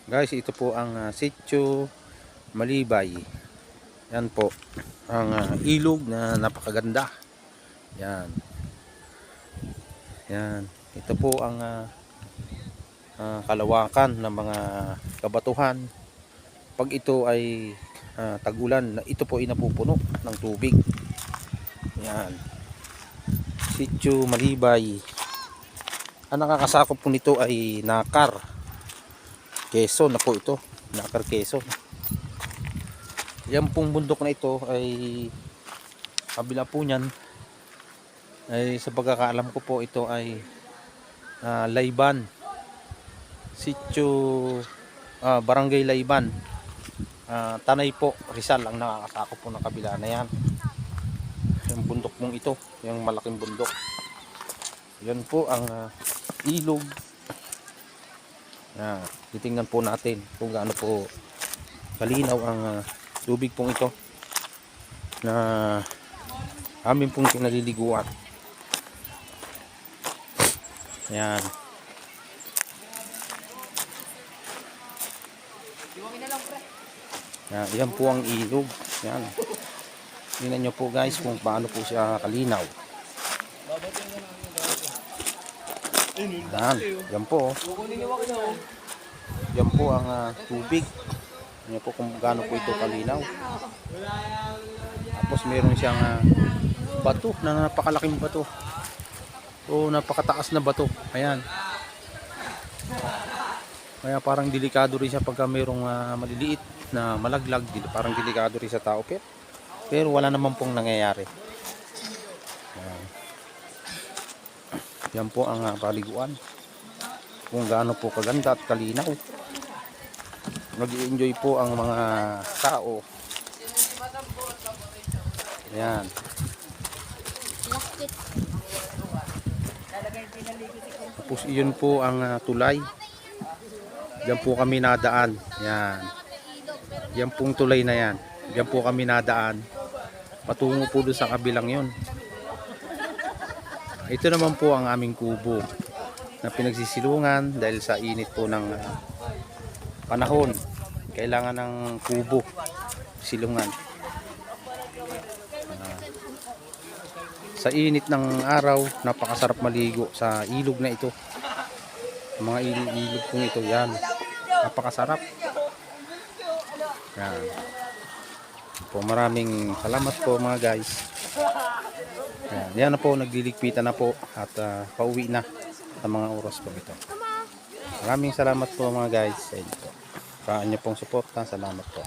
Guys, ito po ang Sitio Malibay. Yan po ang ilog na napakaganda. Yan. Yan. Ito po ang kalawakan ng mga kabatuhan. Pag ito ay tag-ulan, ito po ay napupuno ng tubig. Yan. Sitio Malibay. Ang nakakasakop po nito ay Nakar, Quezon na po ito. Nakar, Quezon. Yan pong bundok na ito ay kabila po niyan ay sa pagkakaalam ko po ito ay Layban. Sitio Barangay Layban. Tanay po, Rizal ang nakakasakop po ng kabila na yan. Yung bundok mong ito, yung malaking bundok. Yan po ang ilog. Titingnan po natin kung gaano po kalinaw ang tubig pong ito na amin pong kinaliliguan. Yan. Yan po ang ilog. Yan. Tingnan nyo po guys kung paano po siya kalinaw. Yan po. Yan po ang tubig. Yan po kung gaano po ito kalinaw. Tapos meron siyang bato na napakalaking bato. O napakataas na bato. Ayan. Kaya parang delikado rin siya pagka mayroong maliliit na malaglag. Parang delikado rin sa tao. Pero wala naman pong nangyayari. Yan po ang paliguan. Kung gaano po kaganda at kalinaw. Nag-i-enjoy po ang mga tao. Ayan. Tapos iyon po ang tulay. Diyan po kami nadaan. Yan. Yan pong tulay na yan. Diyan po kami nadaan. Patungo po doon sa kabilang yon. Ito naman po ang aming kubo na pinagsisilungan dahil sa init po ng panahon. Kailangan ng kubo silungan. Sa init ng araw, napakasarap maligo sa ilog na ito. Mga ilog pong ito, yan. Napakasarap. Yan. Po, maraming salamat po mga guys. Yan na po, nagliligpitan na po at pauwi na sa mga oras po ito. Maraming salamat po mga guys sa inyo po. Sa inyo pong suporta, salamat po.